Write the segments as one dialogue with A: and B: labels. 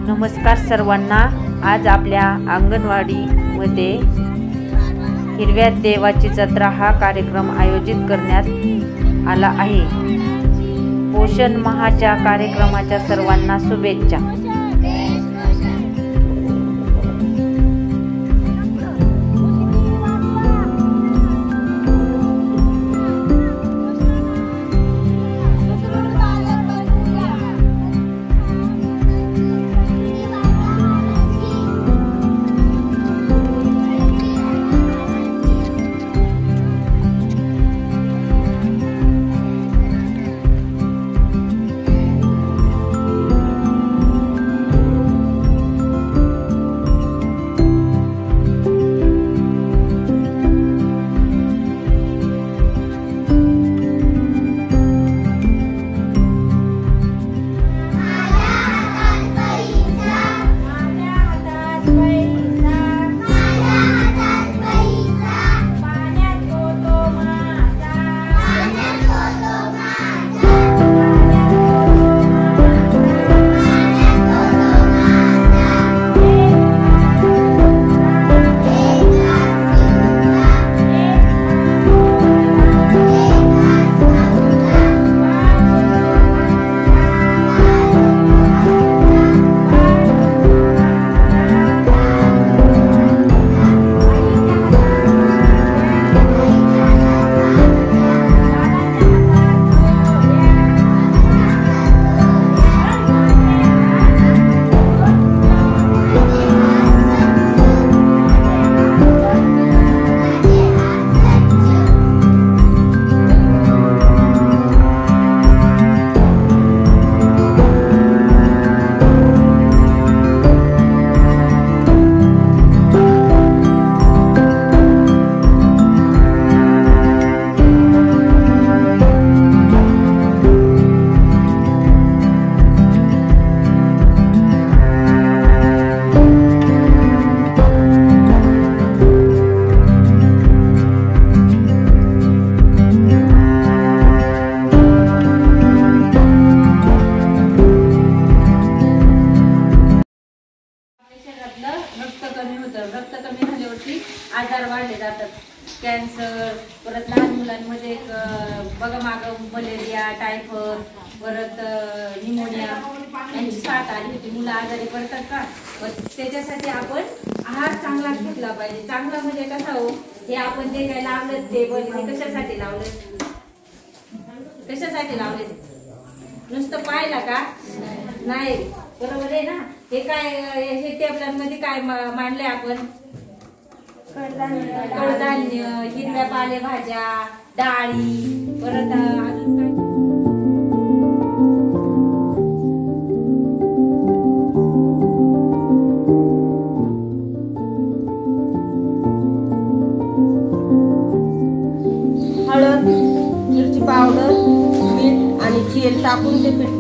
A: नमस्कार सर्वांना। आज आपल्या अंगणवाडीमध्ये हिरव्या देवाची जत्रा हा कार्यक्रम आयोजित करण्यात आला आहे। पोषण माहाच्या कार्यक्रमाच्या सर्वांना शुभेच्छा। रक्त कमी झाल्यावरती आजार वाढले जातात। कॅन्सर, परत लहान मुलांमध्ये बघा मागं मलेरिया, टायफॉइड, परत निमोनिया यांची साथ आली होती। मुलं आजारी पडतात का, त्याच्यासाठी आपण आहार चांगला घेतला पाहिजे। चांगला म्हणजे कसा हो, हे आपण जे काय लावलं ते कशासाठी लावलं, कशासाठी लावले? नुसतं पाहिला का नाही, बरोबर आहे ना। हे काय, हे टेबलांमध्ये काय मांडले आपण? कडधान्य, हिरव्या पालेभाज्या, डाळी, परत अजून काय
B: हळद, मिरची पावडर, मीठ आणि तेल टाकून ते पीठ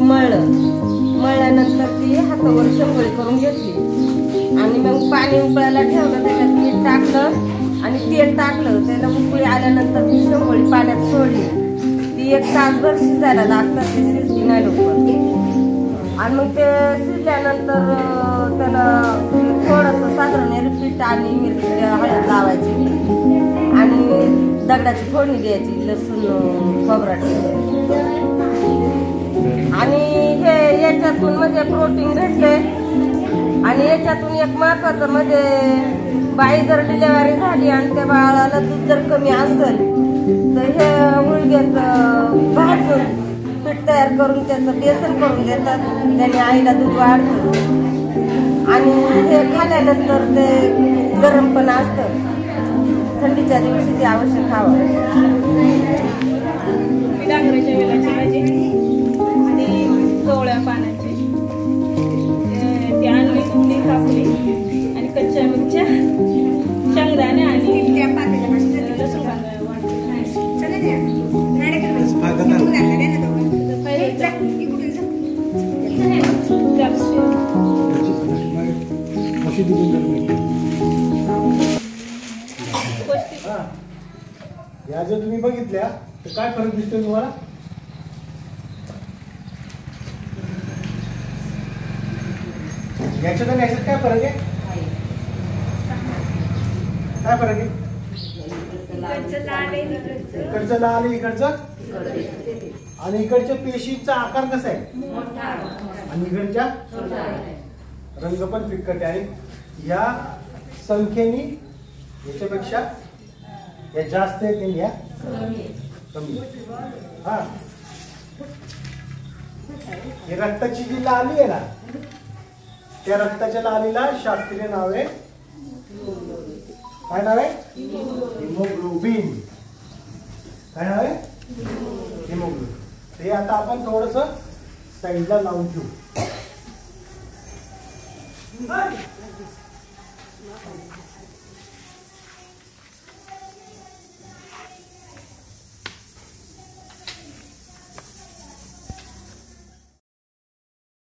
B: मळल्यानंतर ती हातावर शेंगोळी करून घेतली आणि मग पाणी उकळायला ठेवलं, त्याच्यात मीठ टाकलं आणि तेल टाकलं। त्याला उकळी आल्यानंतर ती शेंगोळी पाण्यात सोडली। ती 1 तासभर शिजायला लागतात, ते शिजली नाही लवकर। आणि मग ते शिजल्यानंतर त्याला थोडंसं साधारण पीठ आणि मिरची हळद लावायची आणि दगडाची फोडणी द्यायची, लसूण खोबरा आणि हे याच्यातून म्हणजे प्रोटीन भेटते। आणि याच्यातून एक महत्वाचं म्हणजे बाई जर डिलिव्हरी झाली आणि त्या बाळाला दूध जर कमी असेल तर हे मुलग्याचं भाजून पीठ तयार करून त्याचं बेसन करून देतात, त्याने आईला दूध वाढतं। आणि हे खाल्ल्यानंतर ते गरम पण असतं, थंडीच्या दिवशी ते आवश्यक खावं।
C: डांगराच्या वेलाची भाजी आणि कवळ्या पानाची ती आणली, धुतली, कापली आणि कच्च्या मिरच्या, शेंगदाणे आणि लसूण
D: या जर तुम्ही बघितल्या तर काय फरक दिसतोय तुम्हाला? याच्यात आणि याच्यात काय फरक आहे? काय फरक आहे? इकडचं लाल आहे, इकडचं आणि इकडच्या पेशीचा आकार कसा आहे आणि इकडच्या रंग पण फिक्कट आहे. या संख्येने याच्यापेक्षा या जास्त आहेत आणि या कमी. हा, ही रक्ताची जी लाली आहे ना, त्या रक्ताच्या लालीला शास्त्रीय नाव आहे, काय नाव आहे? हिमोग्लोबिन. काय नाव आहे? हिमोग्लोबिन. हे आता आपण थोडस साईडला लावून ठेवू.